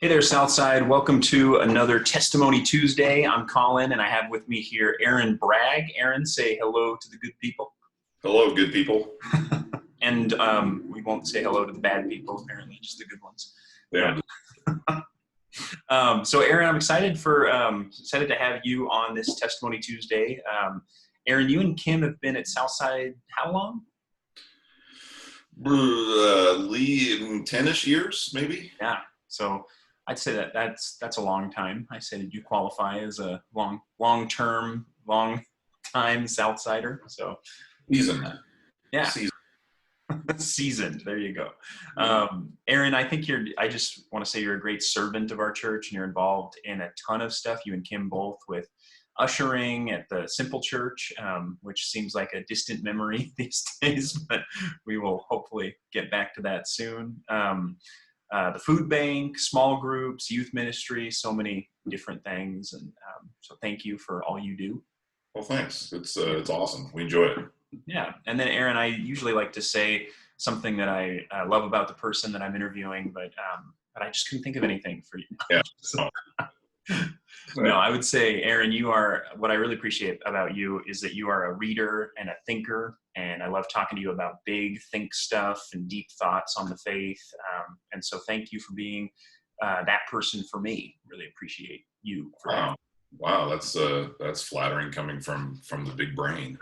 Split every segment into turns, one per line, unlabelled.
Hey there, Southside. Welcome to another Testimony Tuesday. I'm Collin, and I have with me here Aaron Bragg. Aaron, say hello to the good people.
Hello, good people.
And we won't say hello to the bad people, apparently, just the good ones.
Yeah.
So, Aaron, I'm excited to have you on this Testimony Tuesday. Aaron, you and Kim have been at Southside how long?
Lee, 10-ish years, maybe.
Yeah. So I'd say that's a long time. I say that you qualify as a long-time Southsider. So
Seasoned.
yeah,
Seasoned.
seasoned. There you go. Aaron, I just want to say you're a great servant of our church, and you're involved in a ton of stuff. You and Kim both with ushering at the Simple Church, which seems like a distant memory these days, but we will hopefully get back to that soon. The food bank, small groups, youth ministry, so many different things. And so thank you for all you do.
Well, thanks. It's awesome. We enjoy it.
Yeah. And then, Aaron, I usually like to say something that I love about the person that I'm interviewing, but I just couldn't think of anything for you.
Yeah.
So, no, I would say, Aaron, what I really appreciate about you is that you are a reader and a thinker. And I love talking to you about big think stuff and deep thoughts on the faith. And so thank you for being that person for me. Really appreciate you.
Wow. Wow. That's flattering coming from the big brain.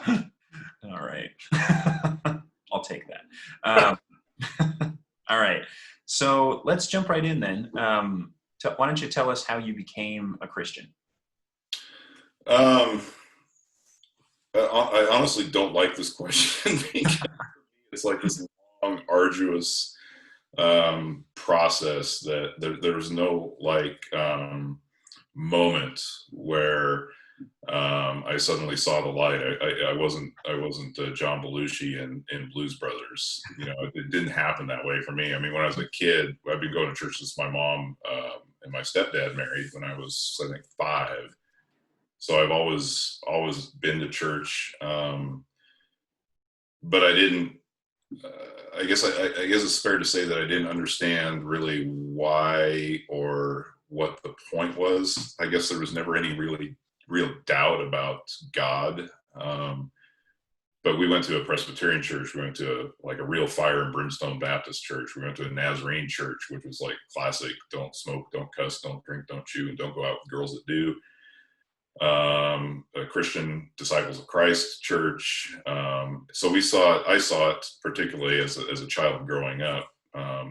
All right. I'll take that. All right. So let's jump right in then. Why don't you tell us how you became a Christian?
I honestly don't like this question because it's like this long, arduous process that there's no moment where I suddenly saw the light. I wasn't John Belushi in Blues Brothers. It didn't happen that way for me. I mean, when I was a kid, I've been going to church since my mom and my stepdad married when I was, I think, 5. So I've always been to church, but I didn't. I guess it's fair to say that I didn't understand really why or what the point was. I guess there was never any real doubt about God. But we went to a Presbyterian church. We went to a real fire and brimstone Baptist church. We went to a Nazarene church, which was like classic: don't smoke, don't cuss, don't drink, don't chew, and don't go out with girls that do. A Christian Disciples of Christ church. So I saw it particularly as a child growing up,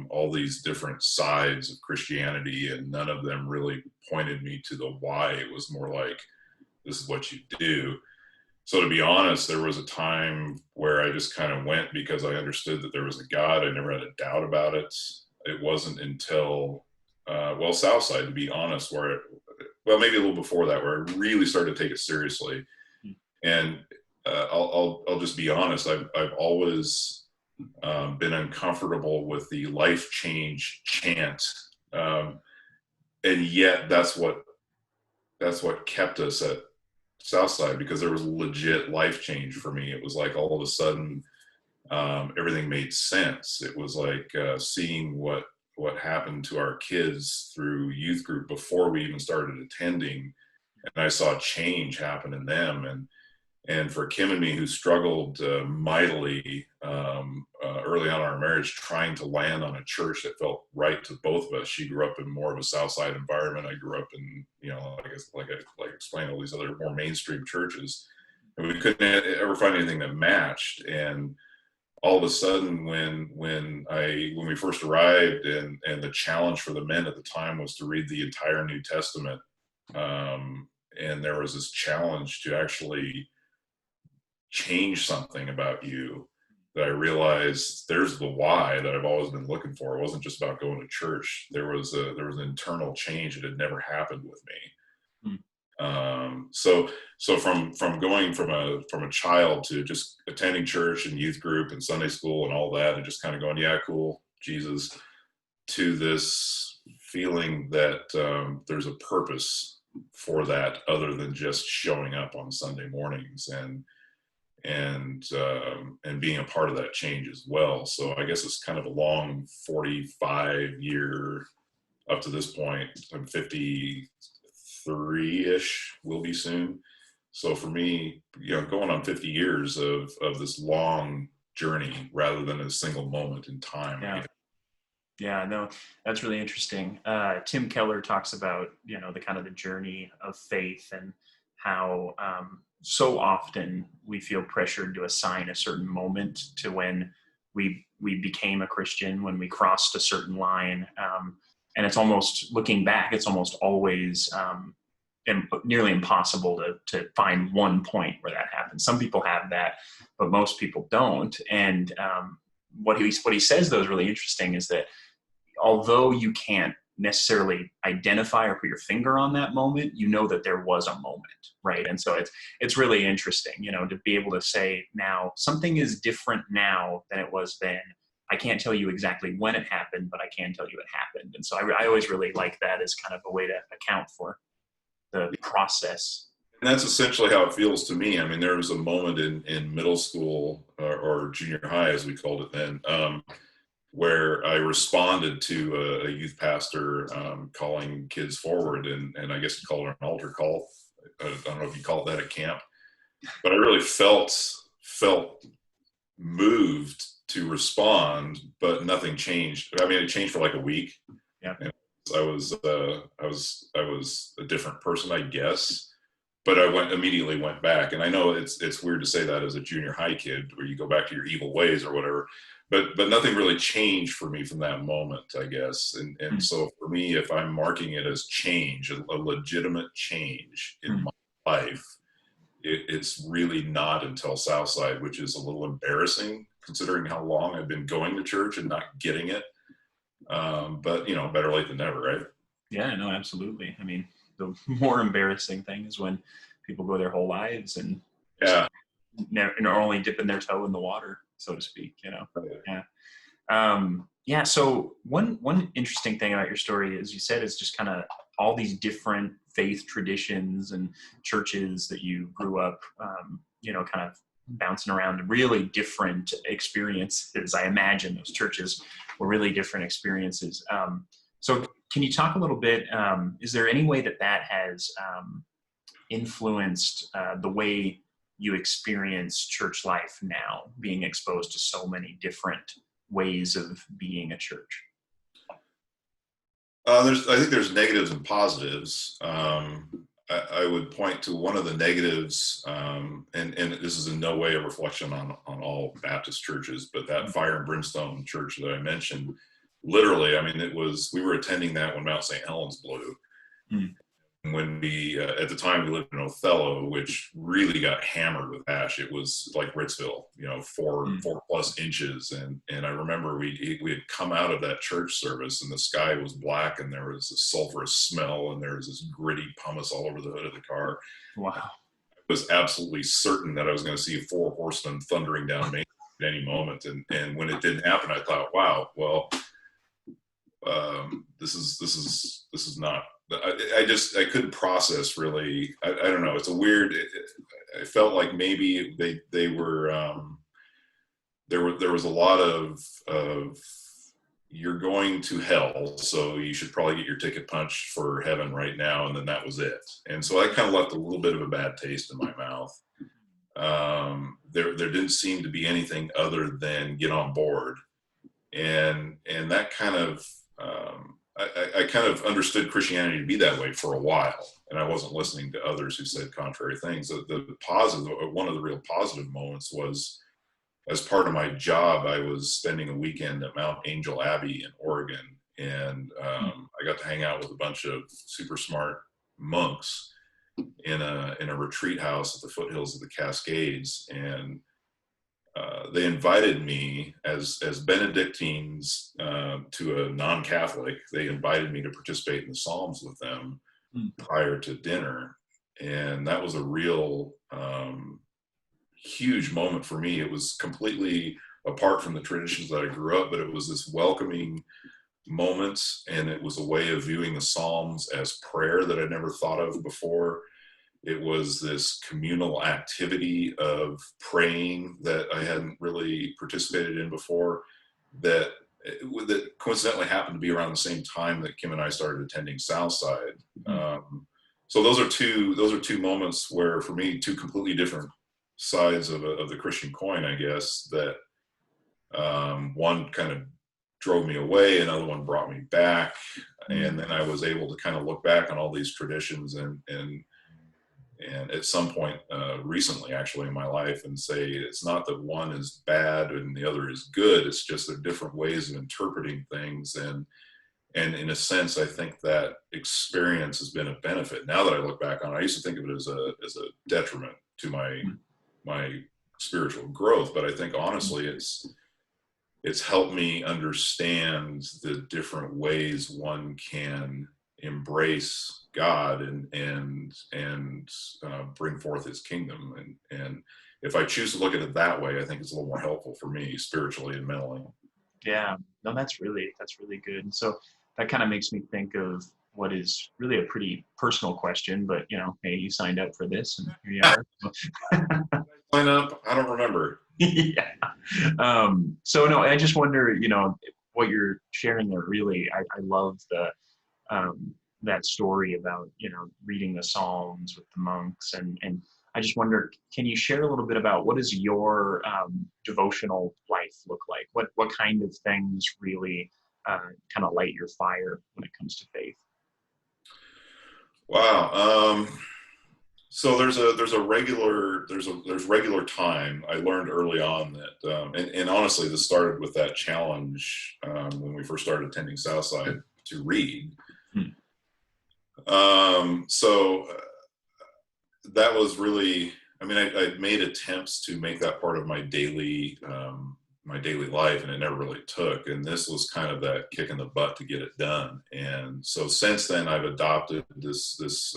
all these different sides of Christianity, and none of them really pointed me to the why. It was more like, this is what you do. So to be honest, there was a time where I just kind of went because I understood that there was a God. I never had a doubt about it. It wasn't until, Southside, to be honest, maybe a little before that, where I really started to take it seriously. And I'll just be honest. I've always been uncomfortable with the life change chant, and yet that's what kept us at Southside, because there was legit life change for me. It was like all of a sudden everything made sense. It was like seeing what happened to our kids through youth group before we even started attending, and I saw change happen in them. And for Kim and me, who struggled mightily early on in our marriage, trying to land on a church that felt right to both of us. She grew up in more of a Southside environment. I grew up in, I guess, like I explained, all these other more mainstream churches, and we couldn't ever find anything that matched. And all of a sudden, when we first arrived, and the challenge for the men at the time was to read the entire New Testament, and there was this challenge to actually change something about you, that I realized there's the why that I've always been looking for. It wasn't just about going to church. There was an internal change that had never happened with me. So from going from a child to just attending church and youth group and Sunday school and all that, and just kind of going, yeah, cool, Jesus, to this feeling that there's a purpose for that other than just showing up on Sunday mornings, and being a part of that change as well. So I guess it's kind of a long 45-year up to this point. I'm 53-ish, will be soon. So for me, going on 50 years of this long journey rather than a single moment in time.
Yeah. Yeah, no, that's really interesting. Tim Keller talks about, the kind of the journey of faith and how so often we feel pressured to assign a certain moment to when we became a Christian, when we crossed a certain line. And it's almost, looking back, it's almost always nearly impossible to find one point where that happens. Some people have that, but most people don't. And what he says, though, is really interesting, is that although you can't necessarily identify or put your finger on that moment, you know that there was a moment, right? And so it's really interesting, to be able to say, now something is different now than it was then. I can't tell you exactly when it happened, but I can tell you it happened. And so I always really like that as kind of a way to account for the process.
And that's essentially how it feels to me. I mean, there was a moment in middle school or junior high, as we called it then, where I responded to a youth pastor calling kids forward, and I guess you call it an altar call. I don't know if you call it that at camp, but I really felt moved to respond, but nothing changed. I mean, it changed for like a week.
Yeah.
And I was a different person, I guess. But I immediately went back, and I know it's weird to say that as a junior high kid, where you go back to your evil ways or whatever. But nothing really changed for me from that moment, I guess. And so for me, if I'm marking it as change, a legitimate change in my life, it's really not until Southside, which is a little embarrassing considering how long I've been going to church and not getting it. But better late than never, right?
Yeah, no, absolutely. I mean, the more embarrassing thing is when people go their whole lives and are only dipping their toe in the water, so to speak, Yeah. So one interesting thing about your story, as you said, is just kind of all these different faith traditions and churches that you grew up, kind of bouncing around, really different experiences. I imagine those churches were really different experiences. So can you talk a little bit, is there any way that has influenced the way you experience church life now, being exposed to so many different ways of being a church?
I think there's negatives and positives. I would point to one of the negatives, and this is in no way a reflection on all Baptist churches, but that fire and brimstone church that I mentioned, literally, I mean, we were attending that when Mount St. Helens blew. When we, at the time we lived in Othello, which really got hammered with ash. It was like Ritzville, 4+ inches. And I remember we had come out of that church service and the sky was black and there was a sulfurous smell and there was this gritty pumice all over the hood of the car.
Wow.
I was absolutely certain that I was going to see 4 horsemen thundering down Main Street at any moment. And when it didn't happen, I thought, wow, well, this is not, I couldn't process really. I don't know. It's a weird, I felt like maybe they were, there was a lot of you're going to hell, so you should probably get your ticket punched for heaven right now. And then that was it. And so I kind of left a little bit of a bad taste in my mouth. There didn't seem to be anything other than get on board. And that kind of, I kind of understood Christianity to be that way for a while, and I wasn't listening to others who said contrary things. The positive, one of the real positive moments was, as part of my job, I was spending a weekend at Mount Angel Abbey in Oregon, and I got to hang out with a bunch of super smart monks in a retreat house at the foothills of the Cascades, and they invited me as Benedictines to a non-Catholic. They invited me to participate in the Psalms with them prior to dinner. And that was a real huge moment for me. It was completely apart from the traditions that I grew up, but it was this welcoming moment. And it was a way of viewing the Psalms as prayer that I'd never thought of before. It was this communal activity of praying that I hadn't really participated in before, that that coincidentally happened to be around the same time that Kim and I started attending Southside. So those are two moments where, for me, two completely different sides of the Christian coin, I guess, that one kind of drove me away, another one brought me back. And then I was able to kind of look back on all these traditions and at some point recently, actually, in my life, and say it's not that one is bad and the other is good. It's just they're different ways of interpreting things. And in a sense, I think that experience has been a benefit. Now that I look back on it, I used to think of it as a detriment to my spiritual growth. But I think honestly, it's helped me understand the different ways one can embrace God and bring forth His kingdom. And if I choose to look at it that way, I think it's a little more helpful for me spiritually and mentally.
Yeah, no, that's really good. And so that kind of makes me think of what is really a pretty personal question, but hey, you signed up for this, and here you are.
Sign up? I don't remember.
Yeah. So no, I just wonder, what you're sharing there. Really, I love that story about reading the Psalms with the monks, and I just wonder, can you share a little bit about what does your devotional life look like? What kind of things really kind of light your fire when it comes to faith?
Wow. So there's regular time. I learned early on that, and honestly, this started with that challenge when we first started attending Southside to read. So that was really, I mean, I made attempts to make that part of my daily life, and it never really took. And this was kind of that kick in the butt to get it done. And so since then, I've adopted this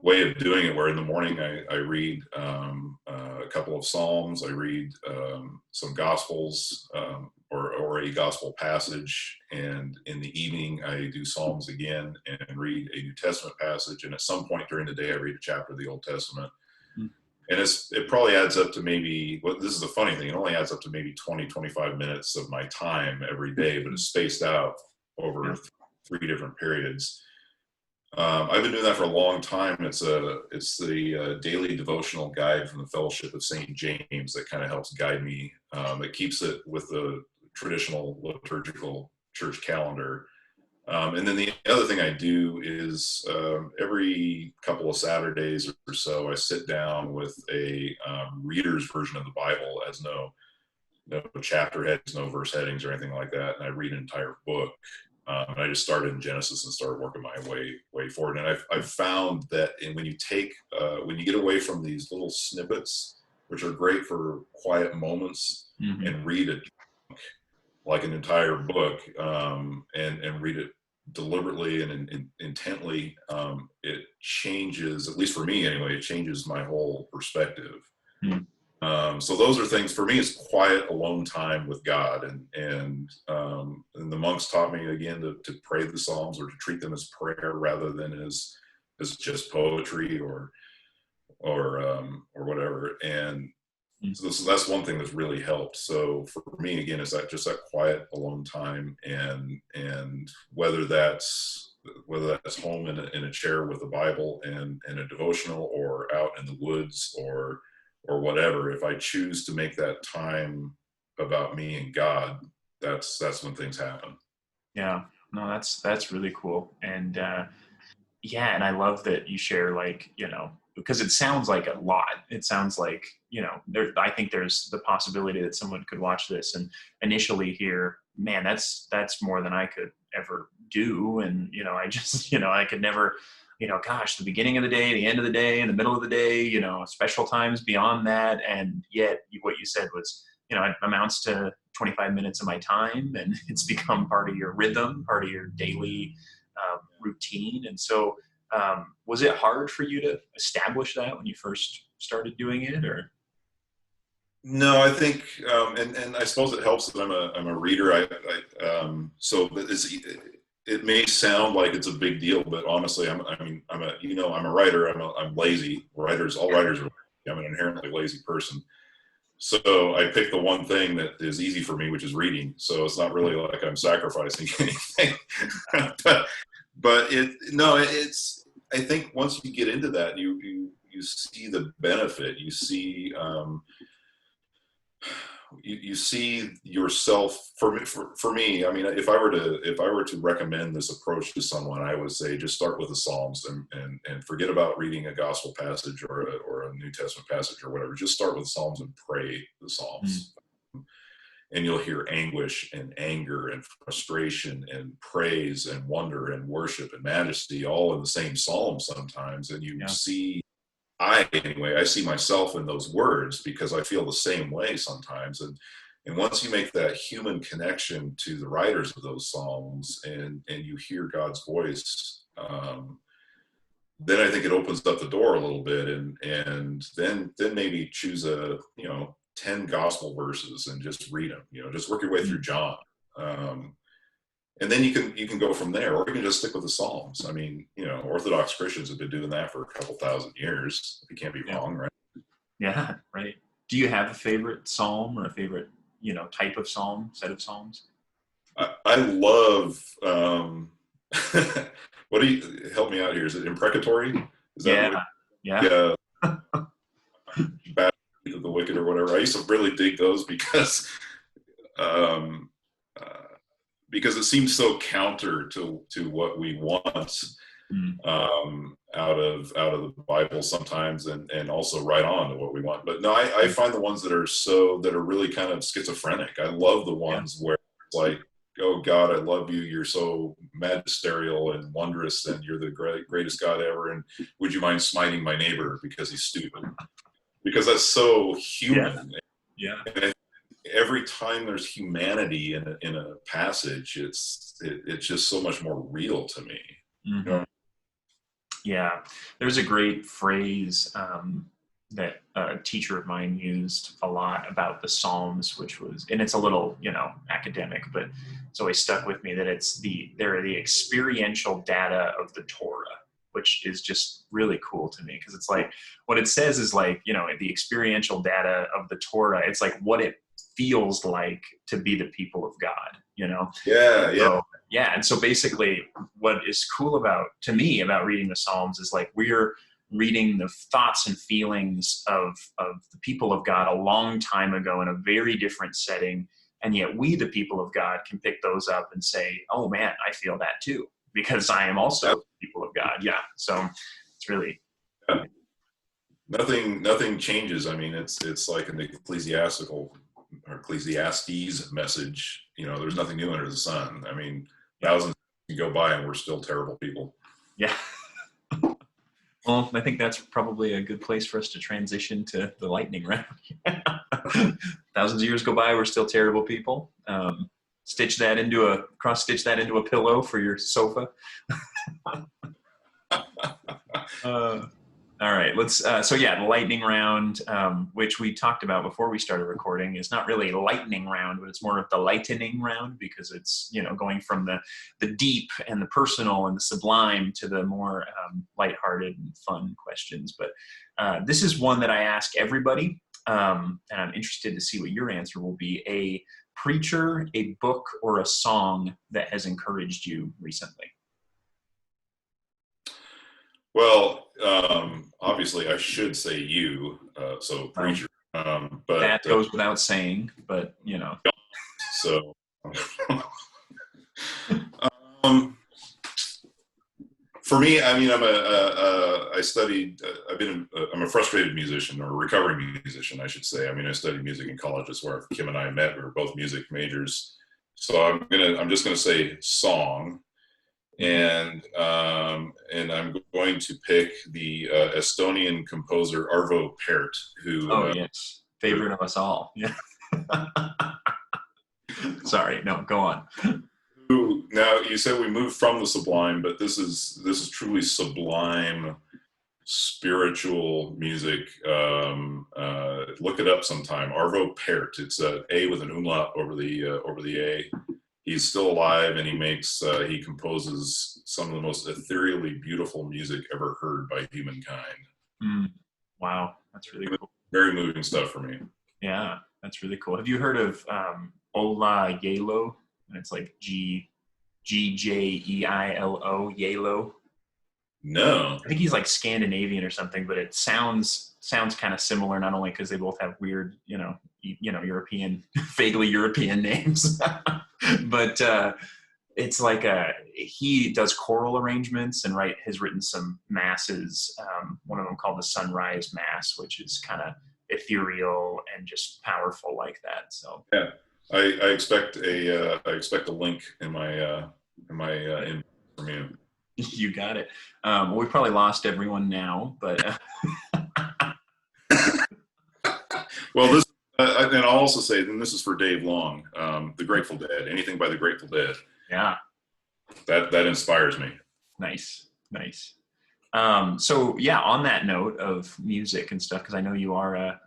way of doing it, where in the morning I read a couple of Psalms, I read some Gospels or a Gospel passage, and in the evening I do Psalms again and read a New Testament passage, and at some point during the day I read a chapter of the Old Testament. And it probably adds up to maybe, well, this is the funny thing, it only adds up to maybe 20-25 minutes of my time every day, but it's spaced out over 3 different periods. I've been doing that for a long time. It's the daily devotional guide from the Fellowship of St. James that kind of helps guide me. It keeps it with the traditional liturgical church calendar. And then the other thing I do is every couple of Saturdays or so, I sit down with a reader's version of the Bible, as no chapter heads, no verse headings or anything like that, and I read an entire book. And I just started in Genesis and started working my way forward. And I've found that when you get away from these little snippets, which are great for quiet moments, and read it like an entire book, and read it deliberately and intently, it changes, at least for me anyway, it changes my whole perspective. So those are things for me. It's quiet, alone time with God, and the monks taught me again to pray the Psalms, or to treat them as prayer rather than as just poetry or whatever. And so that's one thing that's really helped. So for me, again, is that just that quiet, alone time, and whether that's home in a chair with a Bible and a devotional, or out in the woods, or whatever, if I choose to make that time about me and God, that's when things happen.
Yeah, no, that's really cool. And and I love that you share, because it sounds like a lot. It sounds like, I think there's the possibility that someone could watch this and initially hear, man, that's more than I could ever do. And, I just, I could never, gosh, the beginning of the day, the end of the day, in the middle of the day, special times beyond that. And yet what you said was, it amounts to 25 minutes of my time, and it's become part of your rhythm, part of your daily routine. And so was it hard for you to establish that when you first started doing it, or?
No, I think, and I suppose it helps that I'm a reader. So it may sound like it's a big deal, but honestly, I'm a writer. I'm lazy. All writers are. I'm an inherently lazy person. So I picked the one thing that is easy for me, which is reading. So it's not really like I'm sacrificing anything. but it's. I think once you get into that, you see the benefit. You see. You see yourself for me. I mean, if I were to recommend this approach to someone, I would say just start with the Psalms and forget about reading a gospel passage or a New Testament passage or whatever. Just start with the Psalms and pray the Psalms. And you'll hear anguish and anger and frustration and praise and wonder and worship and majesty all in the same psalm sometimes. And you see, I see myself in those words because I feel the same way sometimes. And once you make that human connection to the writers of those psalms and you hear God's voice, then I think it opens up the door a little bit, and then maybe choose 10 gospel verses and just read them. Just work your way through John. And then you can go from there, or you can just stick with the Psalms. I mean, Orthodox Christians have been doing that for a couple thousand years. You can't be wrong, right?
Yeah, right. Do you have a favorite psalm or a favorite, type of psalm, set of psalms?
I love. What do you help me out here? Is it imprecatory? Is that
yeah.
Bad of the wicked or whatever. I used to really dig those because it seems so counter to what we want out of the Bible sometimes, and also right on to what we want. But no, I find the ones that are really kind of schizophrenic. I love the ones where it's like, oh God, I love you. You're so magisterial and wondrous, and you're the greatest God ever. And would you mind smiting my neighbor because he's stupid? Because that's so human.
Yeah.
And every time there's humanity in a passage, it's just so much more real to me.
Mm-hmm. Yeah, there's a great phrase that a teacher of mine used a lot about the Psalms, which was, and it's a little, academic, but it's always stuck with me, that they're the experiential data of the Torah, which is just really cool to me, because it's like, what it says is like, the experiential data of the Torah, it's like what it feels like to be the people of God, And so basically what is cool to me about reading the Psalms is like, we're reading the thoughts and feelings of the people of God a long time ago in a very different setting. And yet we, the people of God, can pick those up and say, oh man, I feel that too, because I am also people of God. Yeah. So it's really.
Nothing changes. I mean, it's like an Ecclesiastes message. There's nothing new under the sun. I mean, thousands can go by and we're still terrible people.
Yeah. Well, I think that's probably a good place for us to transition to the lightning round. Thousands of years go by, we're still terrible people. Cross-stitch that into a pillow for your sofa. All right, let's, the lightning round, which we talked about before we started recording, is not really a lightning round, but it's more of the lightening round, because it's, going from the deep and the personal and the sublime to the more lighthearted and fun questions. But this is one that I ask everybody, and I'm interested to see what your answer will be. A preacher, a book, or a song that has encouraged you recently?
Well, obviously I should say you, so preacher, but
that goes without saying, but
so, for me, I mean, I'm a frustrated musician, or a recovering musician, I should say. I mean, I studied music in college. That's where Kim and I met. We were both music majors. So I'm just going to say song. And I'm going to pick the Estonian composer Arvo Pärt, who
yes, favorite of us all. Yeah. Sorry, no, go on.
Who, now you said we moved from the sublime, but this is truly sublime spiritual music. Look it up sometime. Arvo Pärt. It's A with an umlaut over the A. He's still alive, and he composes some of the most ethereally beautiful music ever heard by humankind.
Wow, that's really cool.
Very moving stuff for me.
Yeah, that's really cool. Have you heard of Ola Yalo? And it's like Gjeilo, Yalo.
No.
I think he's like Scandinavian or something, but it sounds kind of similar. Not only because they both have weird, European, vaguely European names, but it's like he does choral arrangements and has written some masses. One of them called the Sunrise Mass, which is kind of ethereal and just powerful like that. So
Yeah, I expect a link in my in from you.
you got it. Well, we probably lost everyone now, but
Well, this and I'll also say, and this is for Dave Long, the Grateful Dead. Anything by the Grateful Dead.
yeah,
That inspires me.
nice. So yeah, on that note of music and stuff, because I know you are a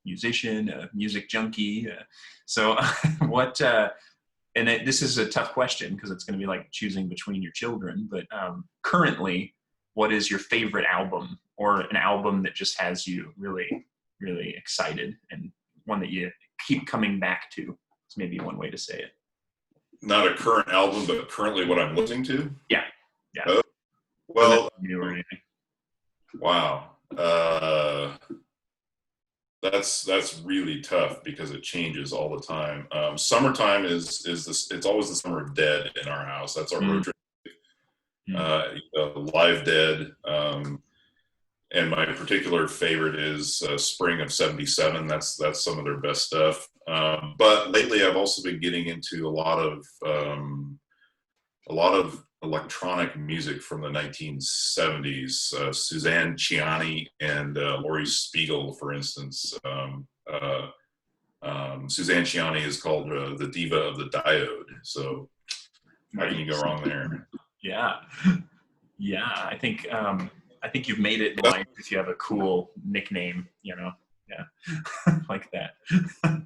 musician, a music junkie. So what? This is a tough question because it's going to be like choosing between your children. But currently, what is your favorite album, or an album that just has you really, really excited, and one that you keep coming back to? It's maybe one way to say it.
Not a current album, but currently what I'm listening to.
Yeah.
Well,
new or anything.
wow. That's really tough because it changes all the time. Summertime is this. It's always the Summer of Dead in our house. That's our road trip. Live Dead. And my particular favorite is Spring of '77. That's some of their best stuff. But lately, I've also been getting into a lot of electronic music from the 1970s. Suzanne Ciani and Laurie Spiegel, for instance. Suzanne Ciani is called the Diva of the Diode. So how can you go wrong there?
Yeah. I think you've made it in life if you have a cool nickname. Yeah, like that.
I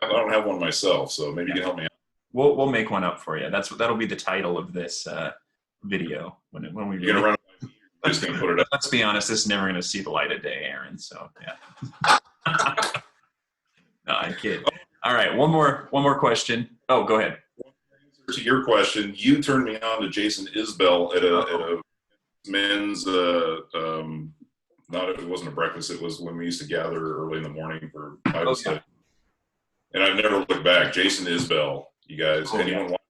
don't have one myself, so maybe you can help me out.
We'll make one up for you. That'll be the title of this video when we.
You're gonna run. I'm just gonna put it up.
Let's be honest. This is never going to see the light of day, Aaron. So yeah. No, I'm kidding. All right, one more question. Oh, go ahead.
To your question, you turned me on to Jason Isbell at a men's. It wasn't a breakfast. It was when we used to gather early in the morning for Bible study. And I've never looked back. Jason Isbell, you guys. Anyone watch?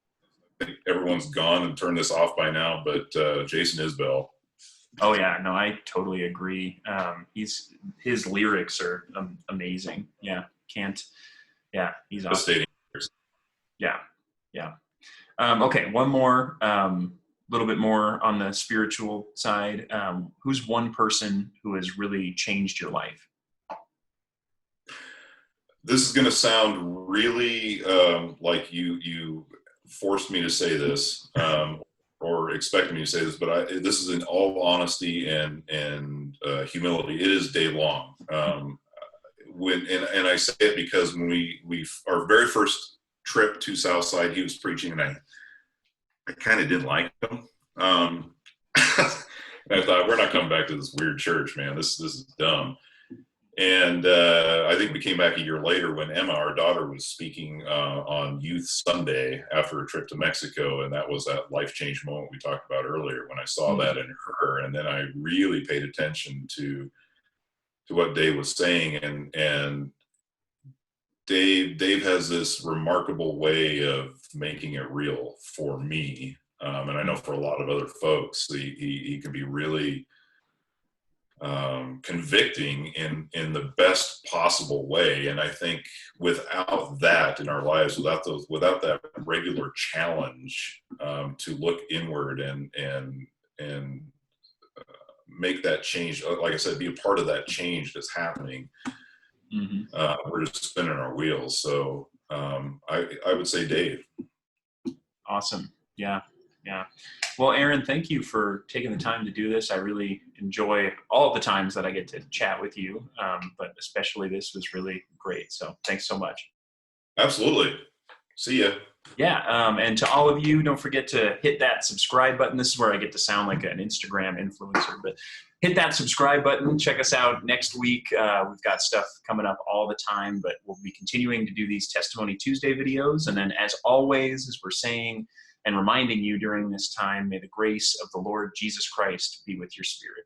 I think everyone's gone and turned this off by now, but Jason Isbell.
Oh yeah, no, I totally agree. His lyrics are amazing. Yeah, he's awesome. Yeah. Okay, one more, little bit more on the spiritual side. Who's one person who has really changed your life?
This is going to sound really like you forced me to say this or expected me to say this, but this is in all honesty and humility. It is Dave Long. And I say it because when our very first trip to Southside, he was preaching, and I kind of didn't like him. And I thought, we're not coming back to this weird church, man. This is dumb. And I think we came back a year later when Emma, our daughter, was speaking on Youth Sunday after a trip to Mexico, and that was that life change moment we talked about earlier when I saw that in her, and then I really paid attention to what Dave was saying, and Dave has this remarkable way of making it real for me, and I know for a lot of other folks, he can be really convicting in the best possible way. And I think without that in our lives, without that regular challenge to look inward and make that change, like I said, be a part of that change that's happening, we're just spinning our wheels. So I would say Dave.
Awesome. Yeah. Well, Aaron, thank you for taking the time to do this. I really enjoy all of the times that I get to chat with you, but especially this was really great. So thanks so much.
Absolutely. See ya.
Yeah, and to all of you, don't forget to hit that subscribe button. This is where I get to sound like an Instagram influencer, but hit that subscribe button. Check us out next week. We've got stuff coming up all the time, but we'll be continuing to do these Testimony Tuesday videos. And then, as always, as we're saying and reminding you during this time, may the grace of the Lord Jesus Christ be with your spirit.